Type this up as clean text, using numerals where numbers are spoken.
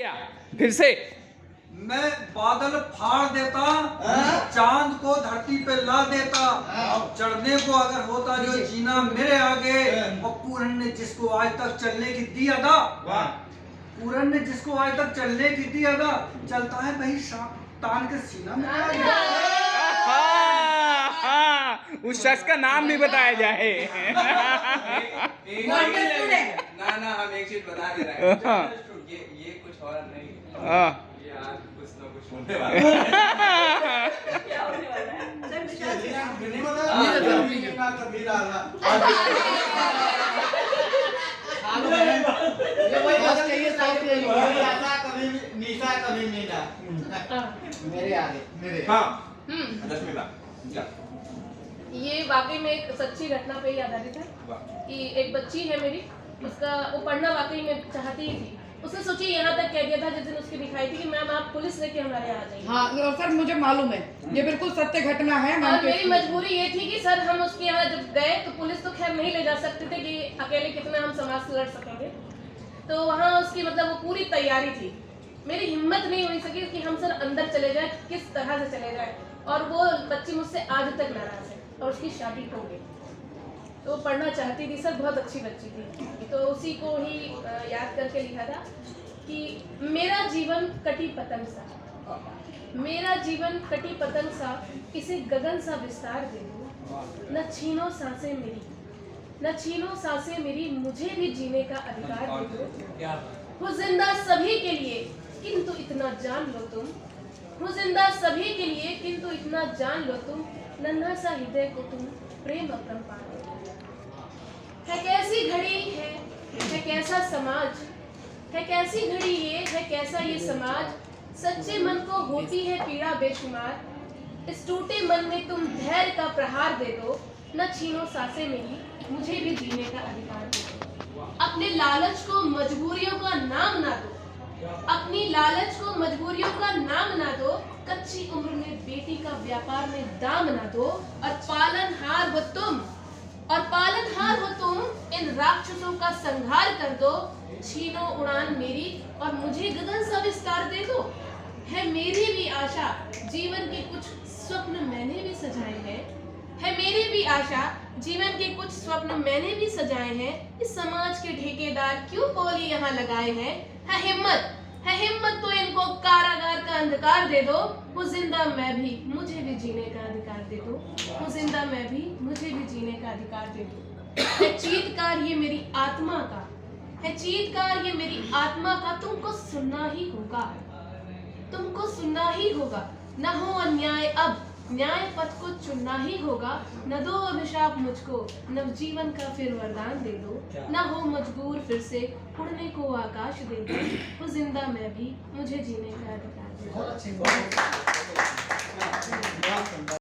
क्या फिर से? मैं बादल फाड़ देता, चांद को धरती पे ला देता। अब चढ़ने को अगर होता जो जीना मेरे आगे, और पूरन ने जिसको आज तक चलने की दी अदा, पूरन ने जिसको आज तक चलने की दी अदा, चलता है वही सांप तान के सीना में आगे। उस शख्स का नाम भी बताया जाए। ना ना हम एक चीज बता दे रहे हैं, ये कुछ और नहीं, ये आज कुछ ना कुछ होने वाला है। क्या होने वाला है? मेरे आगे मेरे ये वाकई में एक सच्ची घटना पे ही आधारित है कि एक बच्ची है मेरी, उसका वो पढ़ना वाकई में चाहती ही थी। उसने सोची यहाँ तक कह दिया था जिस दिन उसकी दिखाई थी कि मैम आप पुलिस लेके हमारे यहाँ आ जाइए। हाँ सर मुझे मालूम है, ये बिल्कुल सत्य घटना है। और मेरी मजबूरी ये थी कि सर हम उसके यहाँ जब गए तो पुलिस तो खैर नहीं ले जा सकते थे कि अकेले कितना हम समाज से लड़ सकेंगे, तो वहाँ उसकी मतलब वो पूरी तैयारी थी। मेरी हिम्मत नहीं हुई सकी कि हम सर अंदर चले जाए, किस तरह से चले जाए, और वो बच्ची मुझसे आज तक नाराज है और उसकी शादी हो गई। तो वो पढ़ना चाहती थी सर, बहुत अच्छी बच्ची थी, तो उसी को ही याद करके लिखा था कि मेरा जीवन कटी पतंग सा, मेरा जीवन कटी पतंग सा, इसे गगन सा विस्तार दे दो, न छीनो सांसें मेरी, न छीनो सांसें मेरी, मुझे भी जीने का अधिकार दे दो। हूँ जिंदा सभी के लिए किंतु इतना जान लो तुम, हूँ जिंदा सभी के लिए किंतु इतना जान लो तुम, नन्हा सा हृदय को तुम प्रेम अपरंपार दो। है कैसी घड़ी है कैसा समाज, है कैसी घड़ी ये है कैसा ये समाज, सच्चे मन को होती है पीड़ा बेशुमार, इस टूटे मन में तुम धैर्य का प्रहार दे दो, न छीनो सांसें मेरी, मुझे भी जीने का अधिकार दे दो। अपने लालच को मजबूरियों का नाम ना दो, अपनी लालच को मजबूरियों का नाम ना दो, कच्ची उम्र में बेटी का व्यापार में दाम ना दो, और पालनहार हो तुम, और पालनहार हो तुम, इन राक्षसों का संहार कर दो, छीनो उड़ान मेरी और मुझे गगन सा विस्तार दे दो। है मेरी भी आशा, जीवन के कुछ स्वप्न मैंने भी सजाए हैं, है मेरी भी आशा, जीवन के कुछ स्वप्न मैंने भी सजाए हैं, इस समाज के ठेकेदार क्यों बोली यहाँ लगाए हैं। है हिम्मत तो इनको कारागार का अंधकार दे दो, वो जिंदा मैं भी, मुझे भी जीने का अधिकार दे दो, वो जिंदा मैं भी, मुझे भी जीने का अधिकार दे दो। है चीत्कार ये मेरी आत्मा का, है चीत्कार ये मेरी आत्मा का, तुमको सुनना ही होगा, तुमको सुनना ही होगा, न हो अन्याय अब, न्याय पथ को चुनना ही होगा, न दो अभिशाप मुझको, नवजीवन का फिर वरदान दे दो, न हो मजबूर फिर से उड़ने को आकाश दे दो, वो जिंदा मैं भी, मुझे जीने का अधिकार दे दो।